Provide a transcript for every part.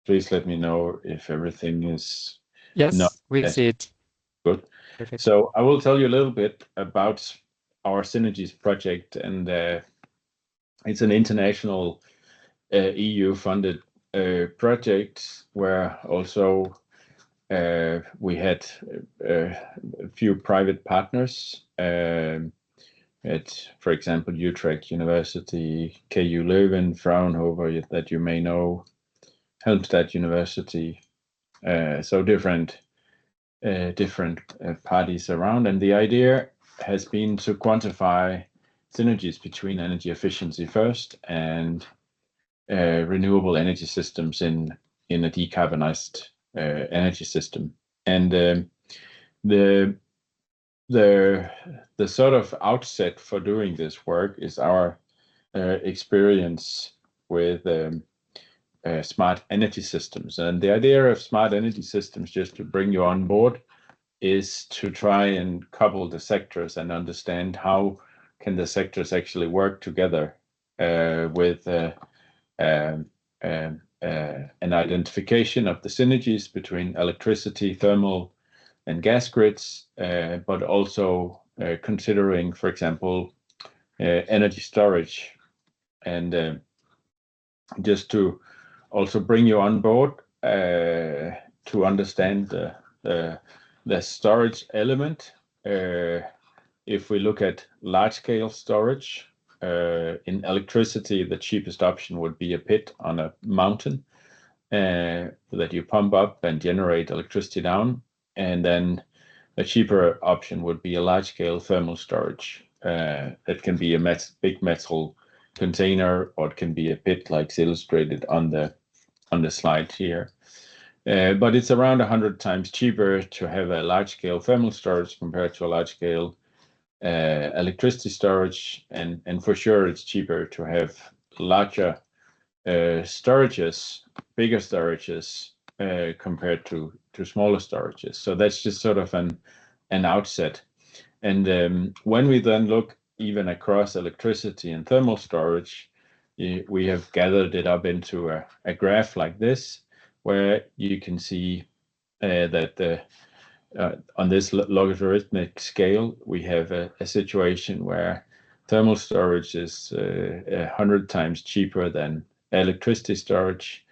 please let me know if everything is not Yes, we as see it. good. Perfect. So I will tell you a little bit about our sEEnergies project, and it's an international EU-funded project where also we had a few private partners. At, for example, Utrecht University, KU Leuven, Fraunhofer, that you may know, Helmstedt University. So different parties around, and the idea has been to quantify synergies between energy efficiency first and renewable energy systems in a decarbonized energy system. And the sort of outset for doing this work is our experience with smart energy systems. And the idea of smart energy systems, just to bring you on board, is to try and couple the sectors and understand how can the sectors actually work together with an identification of the synergies between electricity, thermal, and gas grids, but also considering, for example, energy storage. And just to also bring you on board to understand the storage element. If we look at large-scale storage, in electricity, the cheapest option would be a pit on a mountain that you pump up and generate electricity down. And then a cheaper option would be a large-scale thermal storage. It can be a big metal container, or it can be a pit, like illustrated on the slide here. But it's around 100 times cheaper to have a large-scale thermal storage compared to a large-scale electricity storage, and for sure it's cheaper to have larger storages, bigger storages, compared to smaller storages. So that's just sort of an outset. And when we then look even across electricity and thermal storage, we have gathered it up into a graph like this, where you can see that on this logarithmic scale, we have a situation where thermal storage is 100 times cheaper than electricity storage.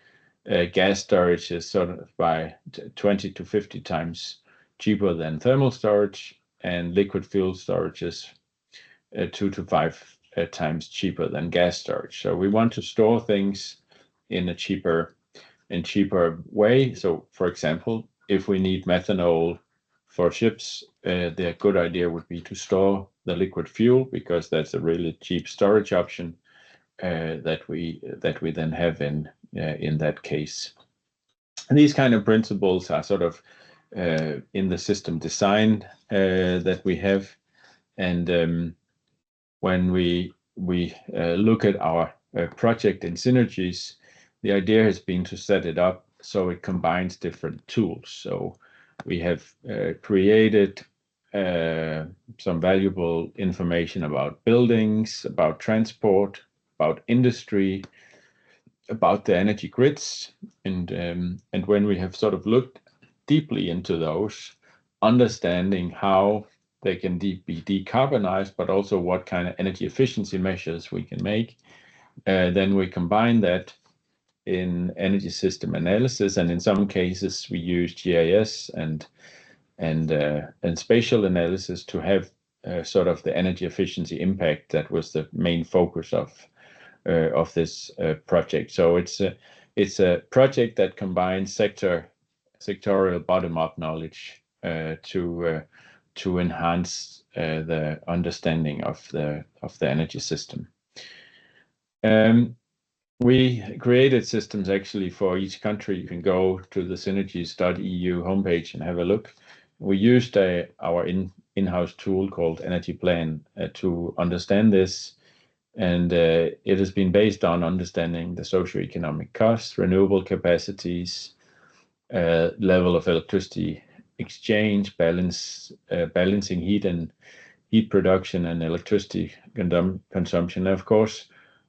Gas storage is sort of by 20 to 50 times cheaper than thermal storage, and liquid fuel storage is 2 to 5 times cheaper than gas storage. So we want to store things in a cheaper way. So, for example, if we need methanol for ships, the good idea would be to store the liquid fuel, because that's a really cheap storage option that we then have in that case. And these kind of principles are sort of in the system design that we have. And when we look at our project in sEEnergies, the idea has been to set it up so it combines different tools. So we have created some valuable information about buildings, about transport, about industry, about the energy grids, and when we have sort of looked deeply into those, understanding how they can be decarbonized, but also what kind of energy efficiency measures we can make, then we combine that in energy system analysis, and in some cases we use GIS and spatial analysis to have sort of the energy efficiency impact. That was the main focus of this project. So it's a project that combines sectorial bottom-up knowledge to enhance the understanding of the energy system. We created systems actually for each country. You can go to the sEEnergies.eu homepage and have a look. We used our in-house tool called Energy Plan to understand this, and it has been based on understanding the socioeconomic costs, renewable capacities, level of electricity exchange, balancing heat production and electricity consumption. And of course,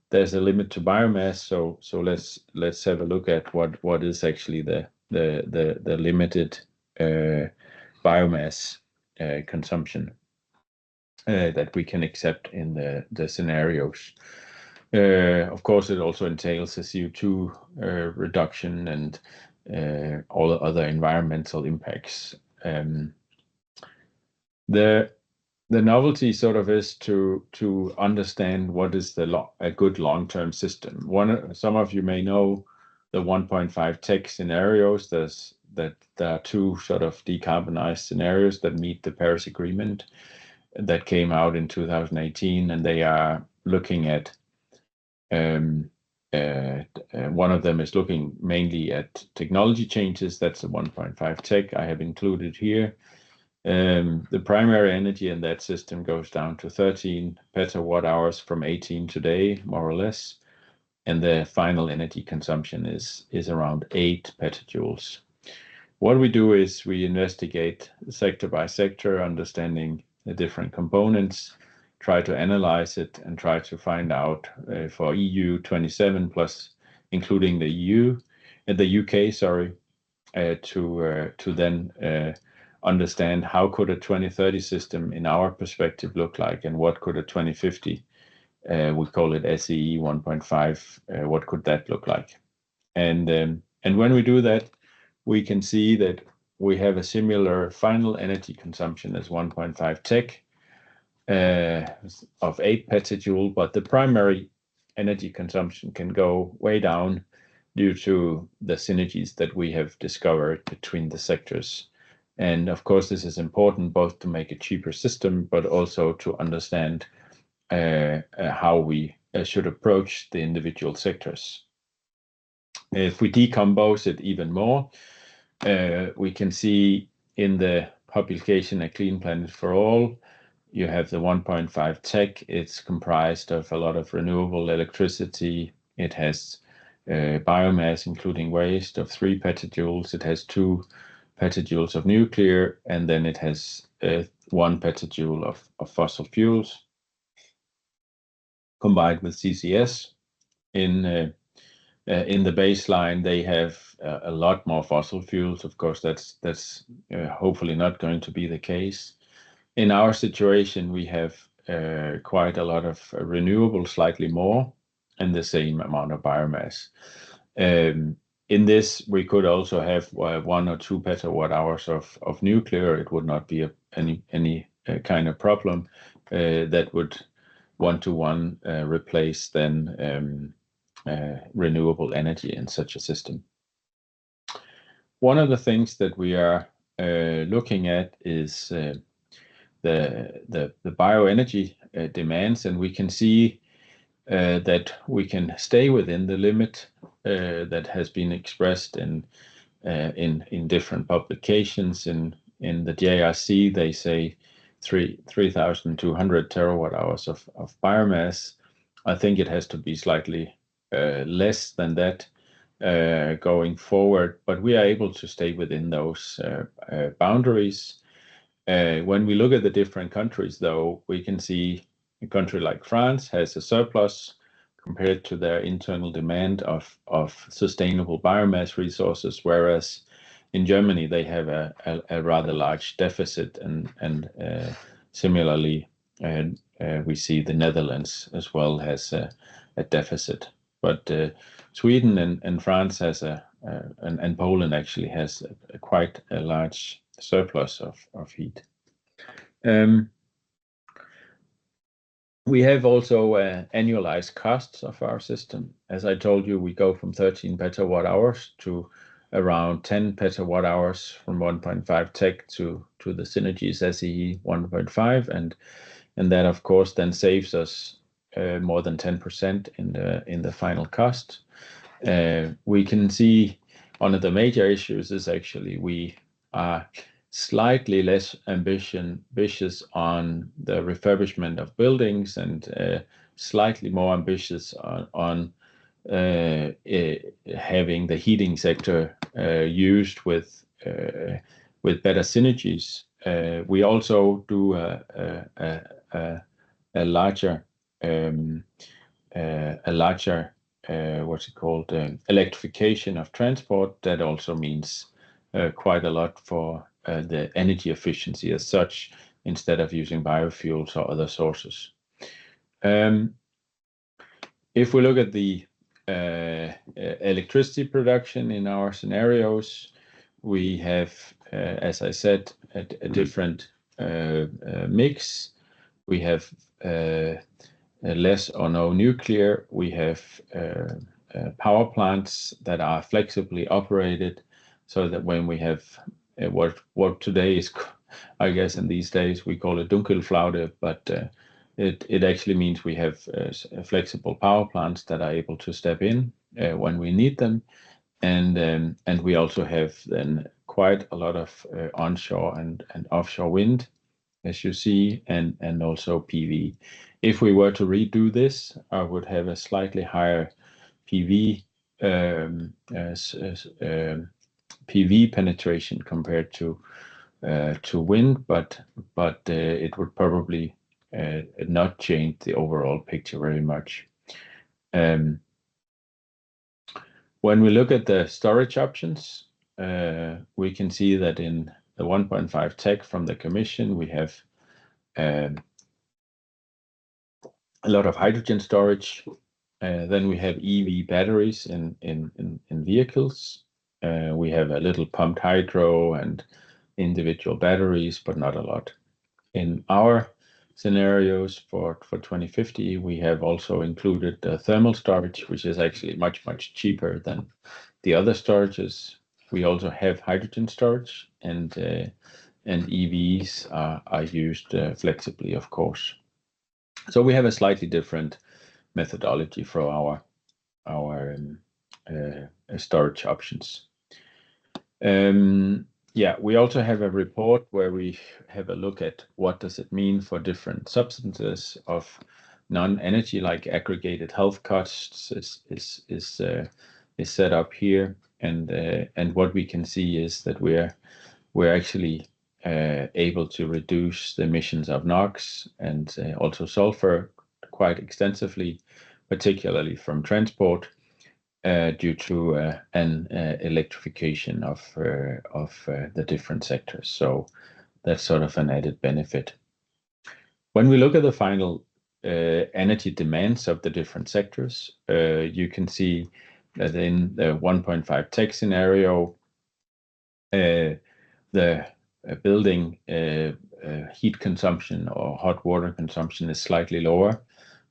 there's a limit to biomass. So let's have a look at what is actually the limited biomass consumption that we can accept in the scenarios. Of course, it also entails a CO2 reduction and all the other environmental impacts. The novelty sort of is to understand what is a good long-term system. Some of you may know the 1.5 tech scenarios. There are two sort of decarbonized scenarios that meet the Paris Agreement that came out in 2018, and they are looking at one of them is looking mainly at technology changes. That's the 1.5 tech I have included here. The primary energy in that system goes down to 13 petawatt hours from 18 today, more or less. And the final energy consumption is around 8 petajoules. What we do is we investigate sector by sector, understanding the different components, try to analyze it, and try to find out for EU 27 plus, including the UK, sorry, to then understand how could a 2030 system in our perspective look like, and what could a 2050, we call it SEE 1.5, what could that look like? And when we do that, we can see that we have a similar final energy consumption as 1.5 tech of 8 petajoule, but the primary energy consumption can go way down due to the synergies that we have discovered between the sectors. And of course, this is important both to make a cheaper system, but also to understand how we should approach the individual sectors. If we decompose it even more, we can see in the publication A Clean Planet for All, you have the 1.5 tech. It's comprised of a lot of renewable electricity. It has biomass, including waste, of 3 petajoules. It has 2 petajoules of nuclear, and then it has 1 petajoule of fossil fuels combined with CCS. In the baseline, they have a lot more fossil fuels. Of course, that's hopefully not going to be the case. In our situation, we have quite a lot of renewables, slightly more, and the same amount of biomass. In this, we could also have 1 or 2 petawatt hours of nuclear. It would not be any kind of problem. That would one-to-one replace then renewable energy in such a system. One of the things that we are looking at is the bioenergy demands, and we can see that we can stay within the limit that has been expressed in different publications. In the JRC, they say 3,200 terawatt hours of biomass. I think it has to be slightly less than that going forward, but we are able to stay within those boundaries. When we look at the different countries, though, we can see a country like France has a surplus compared to their internal demand of sustainable biomass resources, whereas in Germany they have a rather large deficit, and similarly we see the Netherlands as well has a deficit. But Sweden and France has and Poland actually has quite a large surplus of heat. We have also annualized costs of our system. As I told you, we go from 13 petawatt hours to around 10 petawatt hours from 1.5 tech to the sEEnergies SEE 1.5, and that of course then saves us more than 10% in the final cost. We can see one of the major issues is actually we are slightly less ambitious on the refurbishment of buildings, and slightly more ambitious on having the heating sector used with better sEEnergies. We also do a larger a larger electrification of transport, that also means quite a lot for the energy efficiency as such, instead of using biofuels or other sources. If we look at the electricity production in our scenarios, we have, as I said, a different mix. We have less or no nuclear. We have power plants that are flexibly operated, so that when we have what today is, I guess in these days we call it Dunkelflaute, but it actually means we have flexible power plants that are able to step in when we need them, and we also have then quite a lot of onshore and offshore wind, as you see, and also PV. If we were to redo this, I would have a slightly higher PV PV penetration compared to wind, but it would probably not change the overall picture very much. When we look at the storage options, we can see that in the 1.5 tech from the Commission, we have a lot of hydrogen storage. Then we have EV batteries in vehicles. We have a little pumped hydro and individual batteries, but not a lot. In our scenarios for 2050, we have also included thermal storage, which is actually much cheaper than the other storages. We also have hydrogen storage, and EVs are used flexibly, of course. So we have a slightly different methodology for our storage options. Yeah, we also have a report where we have a look at what does it mean for different substances of non-energy, like aggregated health costs is set up here, and what we can see is that we're actually able to reduce the emissions of NOx and also sulfur quite extensively, particularly from transport, due to an electrification of the different sectors. So that's sort of an added benefit. When we look at the final energy demands of the different sectors, you can see that in the 1.5 tech scenario, the building heat consumption or hot water consumption is slightly lower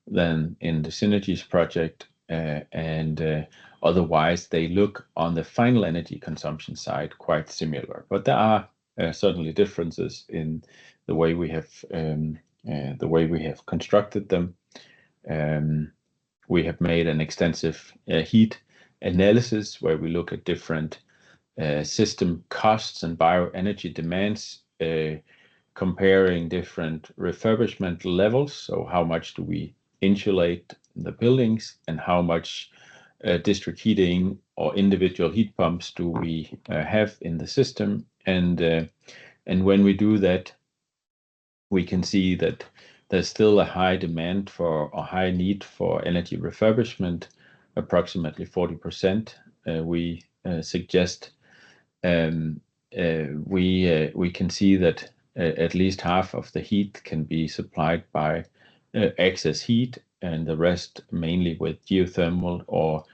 than in the sEEnergies project, and otherwise they look on the final energy consumption side quite similar. But there are certainly differences in the way we have constructed them. We have made an extensive heat analysis where we look at different system costs and bioenergy demands, comparing different refurbishment levels. So how much do we insulate the buildings, and how much district heating or individual heat pumps do we have in the system? And when we do that, we can see that there's still a high demand for, or high need for, energy refurbishment, approximately 40%. We suggest we can see that at least half of the heat can be supplied by excess heat, and the rest mainly with geothermal or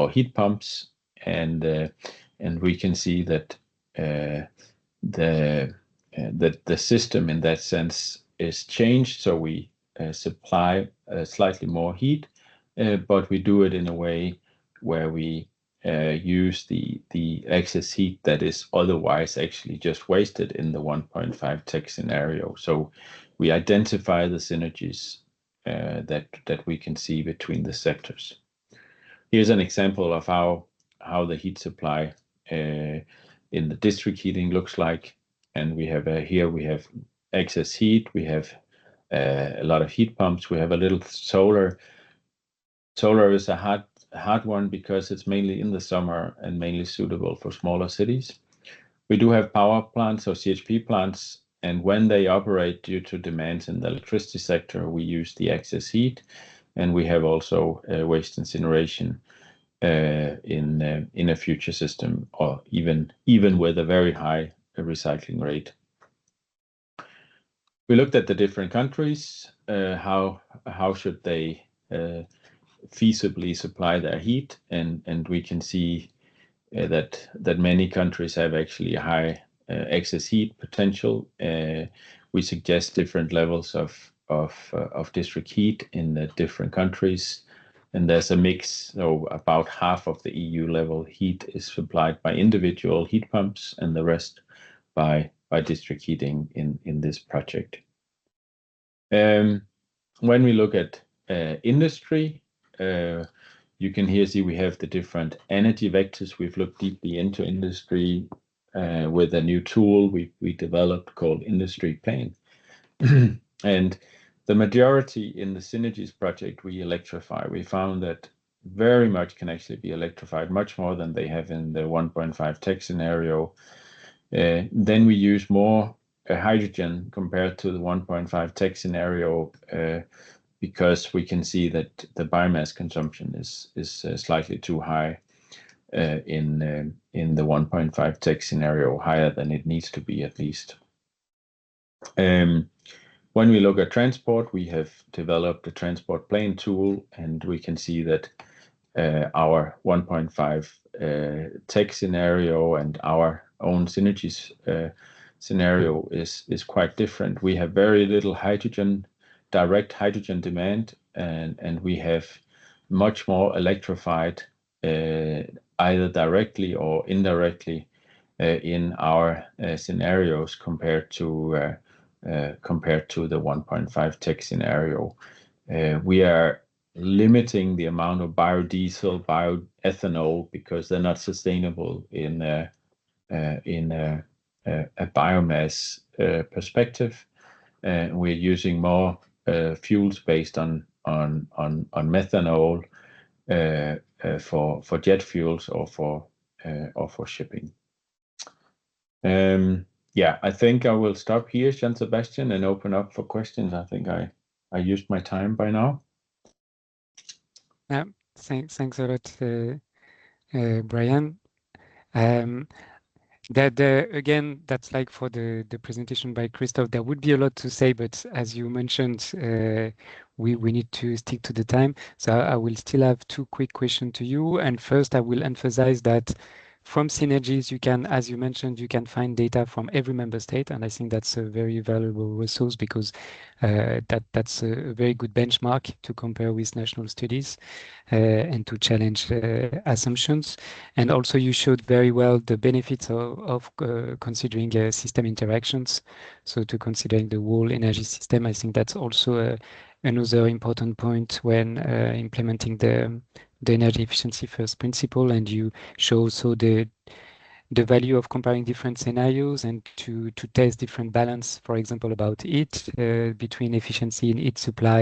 heat pumps. And we can see that the system in that sense is changed. So we supply slightly more heat, but we do it in a way where we use the excess heat that is otherwise actually just wasted in the 1.5 tech scenario. So we identify the synergies that we can see between the sectors. Here's an example of how the heat supply in the district heating looks like, and we have here we have excess heat, we have a lot of heat pumps, we have a little solar. Solar is a hard one because it's mainly in the summer and mainly suitable for smaller cities. We do have power plants or CHP plants, and when they operate due to demands in the electricity sector, we use the excess heat, and we have also waste incineration in a future system, or even with a very high recycling rate. We looked at the different countries, how should they feasibly supply their heat, and we can see that many countries have actually a high excess heat potential. We suggest different levels of district heat in the different countries, and there's a mix. So about half of the EU level heat is supplied by individual heat pumps, and the rest by district heating in this project. When we look at industry, you can here see we have the different energy vectors. We've looked deeply into industry with a new tool we developed called Industry Plane. And the majority in the sEEnergies project we electrify. We found that very much can actually be electrified, much more than they have in the 1.5 tech scenario. Then we use more hydrogen compared to the 1.5 tech scenario, because we can see that the biomass consumption is slightly too high in the 1.5 tech scenario, higher than it needs to be at least. When we look at transport, we have developed a transport plane tool, and we can see that our 1.5 tech scenario and our own sEEnergies scenario is quite different. We have very little direct hydrogen demand, and we have much more electrified either directly or indirectly in our scenarios compared to the 1.5 tech scenario. We are limiting the amount of biodiesel, bioethanol, because they're not sustainable in a biomass perspective. We're using more fuels based on methanol for jet fuels or for shipping. Yeah, I think I will stop here, Jean Sebastian, and open up for questions. I think I used my time by now. Yeah, thanks a lot, Brian. Again, that's like for the presentation by Christophe, there would be a lot to say, but as you mentioned, we need to stick to the time. So I will still have two quick questions to you. And first, I will emphasize that from sEEnergies, you can, as you mentioned, you can find data from every member state. And I think that's a very valuable resource, because that's a very good benchmark to compare with national studies and to challenge assumptions. And also you showed very well the benefits of considering system interactions. So to considering the whole energy system, I think that's also another important point when implementing the energy efficiency first principle. And you show also the value of comparing different scenarios and to test different balance, for example, about heat between efficiency in heat supply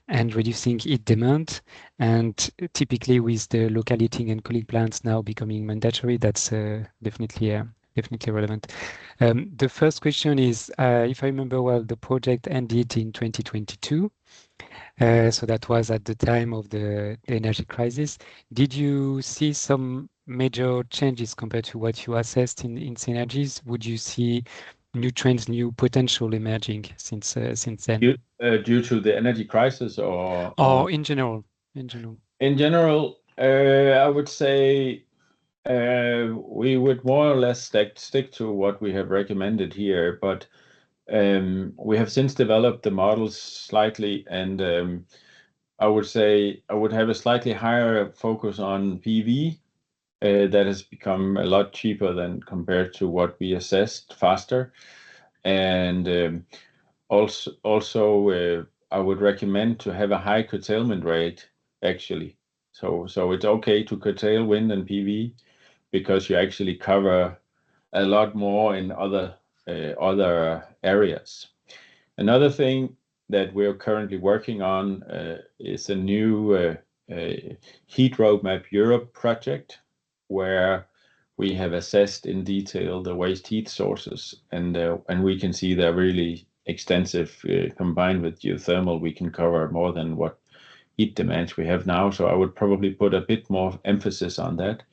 and reducing heat demand. And typically with the local heating and cooling plants now becoming mandatory, that's definitely relevant. The first question is, if I remember well, the project ended in 2022. So that was at the time of the energy crisis. Did you see some major changes compared to what you assessed in sEEnergies? Would you see new trends, new potential emerging since then? Due to the energy crisis, or in general? In general, I would say we would more or less stick to what we have recommended here, but we have since developed the models slightly, and I would say I would have a slightly higher focus on PV. That has become a lot cheaper than compared to what we assessed faster. And also I would recommend to have a high curtailment rate, actually. So it's okay to curtail wind and PV, because you actually cover a lot more in other areas. Another thing that we're currently working on is a new Heat Roadmap Europe project, where we have assessed in detail the waste heat sources, and we can see they're really extensive. Combined with geothermal, we can cover more than what heat demands we have now. So I would probably put a bit more emphasis on that.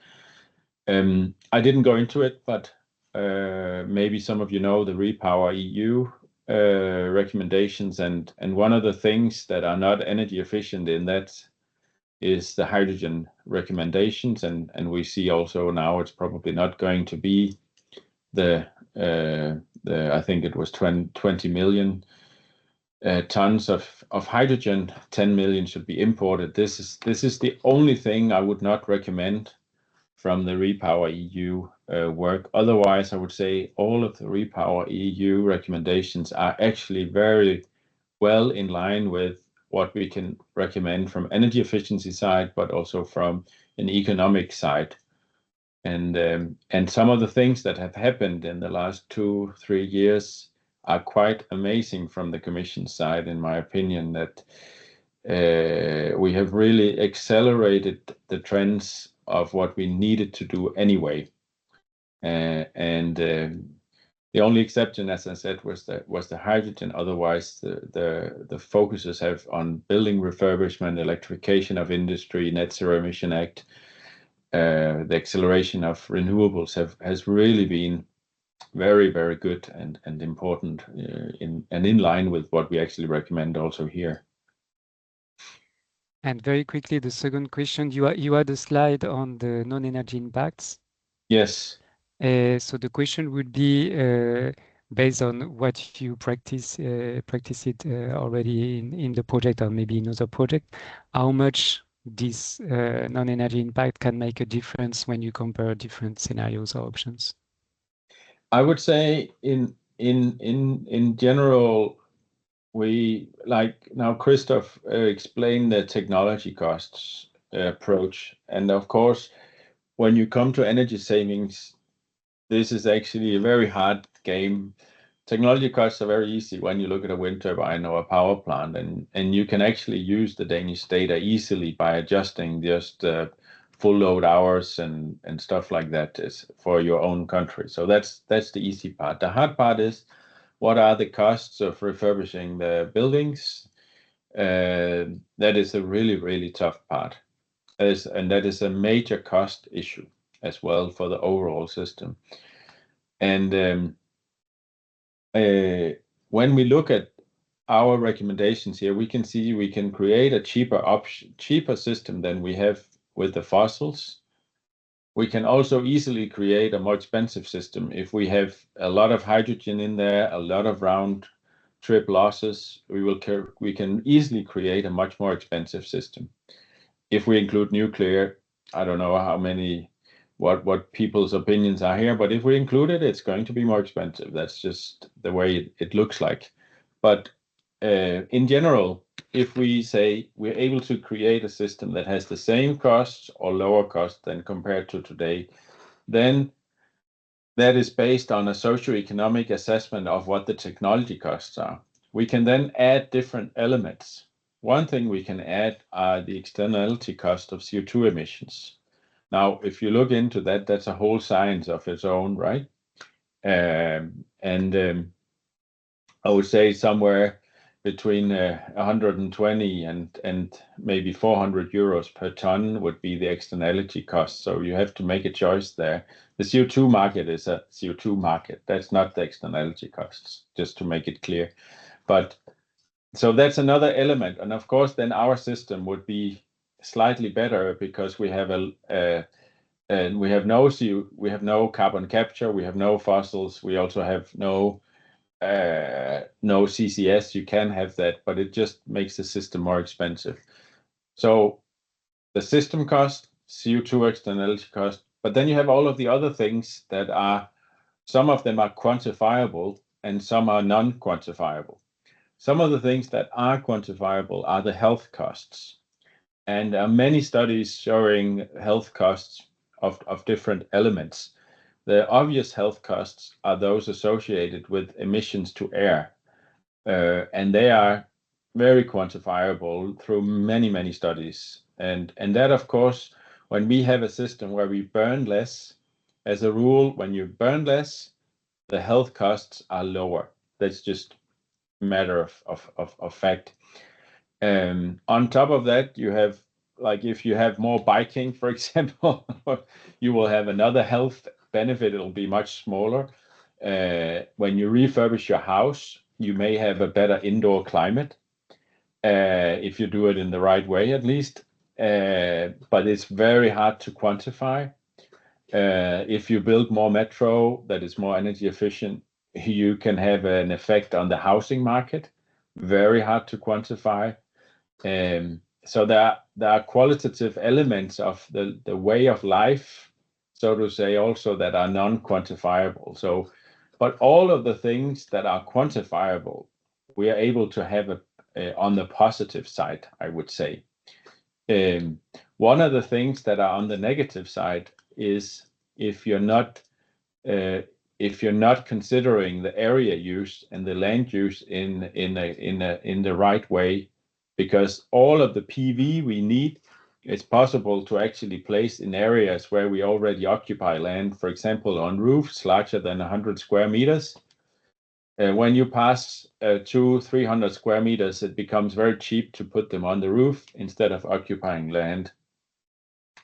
I didn't go into it, but maybe some of you know the Repower EU recommendations, and one of the things that are not energy efficient in that is the hydrogen recommendations, and we see also now it's probably not going to be the I think it was 20 million tons of hydrogen. 10 million should be imported. This is the only thing I would not recommend from the Repower EU work. Otherwise, I would say all of the Repower EU recommendations are actually very well in line with what we can recommend from energy efficiency side, but also from an economic side. And some of the things that have happened in the last 2-3 years are quite amazing from the Commission side, in my opinion, that we have really accelerated the trends of what we needed to do anyway. The only exception, as I said, was the hydrogen. Otherwise, the focuses have on building refurbishment, electrification of industry, Net Zero Emission Act. The acceleration of renewables has really been very, very good and important in line with what we actually recommend also here. And very quickly, the second question, you had a slide on the non-energy impacts. Yes. So the question would be, based on what you practice it already in the project or maybe in other project, how much this non-energy impact can make a difference when you compare different scenarios or options? I would say in general, we, like now Christoph explained the technology costs approach, and of course, when you come to energy savings, this is actually a very hard game. Technology costs are very easy when you look at a wind turbine or a power plant, and you can actually use the Danish data easily by adjusting just full load hours and stuff like that is for your own country. So that's the easy part. The hard part is, what are the costs of refurbishing the buildings? That is a really, really tough part, and that is a major cost issue as well for the overall system. And when we look at our recommendations here, we can see we can create a cheaper system than we have with the fossils. We can also easily create a more expensive system if we have a lot of hydrogen in there, a lot of round trip losses. We can easily create a much more expensive system. If we include nuclear, I don't know how many, what people's opinions are here, but if we include it, it's going to be more expensive. That's just the way it looks like. But in general, if we say we're able to create a system that has the same costs or lower costs than compared to today, then that is based on a socioeconomic assessment of what the technology costs are. We can then add different elements. One thing we can add are the externality cost of CO2 emissions. Now, if you look into that, that's a whole science of its own, right? I would say somewhere between 120 and maybe 400 euros per ton would be the externality cost. So you have to make a choice there. The CO2 market is a CO2 market. That's not the externality costs, just to make it clear. But so that's another element. And of course, then our system would be slightly better because we have and we have no carbon capture, we have no fossils, we also have no CCS. You can have that, but it just makes the system more expensive. So the system cost, CO2 externality cost, but then you have all of the other things that are, some of them are quantifiable and some are non-quantifiable. Some of the things that are quantifiable are the health costs. And many studies showing health costs of different elements. The obvious health costs are those associated with emissions to air, and they are very quantifiable through many, many studies. And that, of course, when we have a system where we burn less, as a rule, when you burn less, the health costs are lower. That's just a matter of fact. On top of that, you have, like, if you have more biking, for example, you will have another health benefit. It'll be much smaller. When you refurbish your house, you may have a better indoor climate, if you do it in the right way, at least. But it's very hard to quantify. If you build more metro that is more energy efficient, you can have an effect on the housing market. Very hard to quantify. So there are qualitative elements of the way of life, so to say, also that are non-quantifiable. So, but all of the things that are quantifiable, we are able to have on the positive side, I would say. One of the things that are on the negative side is if you're not considering the area use and the land use in the right way, because all of the PV we need is possible to actually place in areas where we already occupy land, for example, on roofs larger than 100 square meters. When you pass 200-300 square meters, it becomes very cheap to put them on the roof instead of occupying land.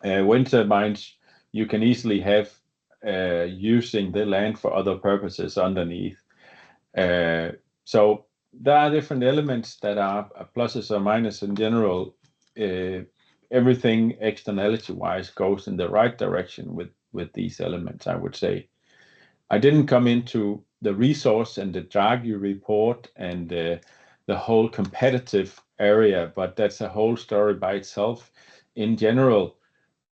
Wind turbines, you can easily have using the land for other purposes underneath. So there are different elements that are pluses or minuses. In general, everything externality-wise goes in the right direction with these elements, I would say. I didn't come into the resource and the Draghi report and the whole competitive area, but that's a whole story by itself. In general,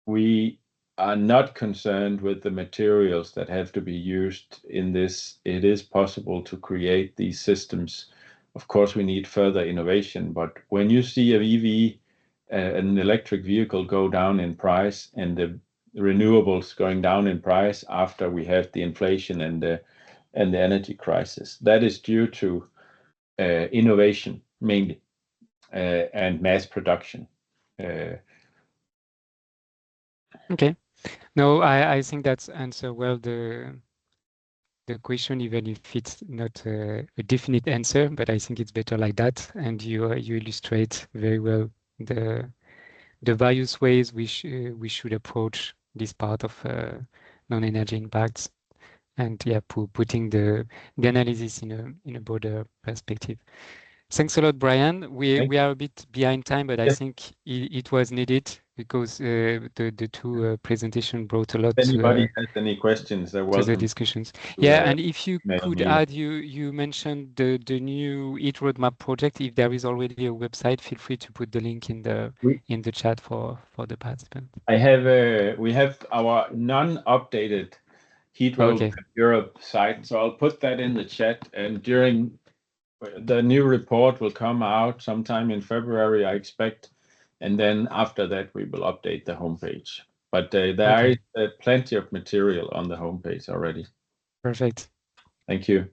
we are not concerned with the materials that have to be used in this. It is possible to create these systems. Of course, we need further innovation, but when you see a EV, an electric vehicle, go down in price and the renewables going down in price after we have the inflation and the energy crisis, that is due to innovation mainly, and mass production. Okay. No, I think that's answer well the question, even if it's not a definite answer, but I think it's better like that. And you illustrate very well the various ways we should approach this part of non-energy impacts, and yeah, putting the analysis in a broader perspective. Thanks a lot, Brian. We are a bit behind time, but I think it was needed because the two presentation brought a lot. If anybody has any questions, they're welcome to the discussions. Yeah, and if you could add, you mentioned the new EET roadmap project. If there is already a website, feel free to put the link in the chat for the participant. We have our non-updated heat roadmap Europe site, so I'll put that in the chat. And during the new report will come out sometime in February, I expect, and then after that we will update the homepage. But there is plenty of material on the homepage already. Perfect. Thank you.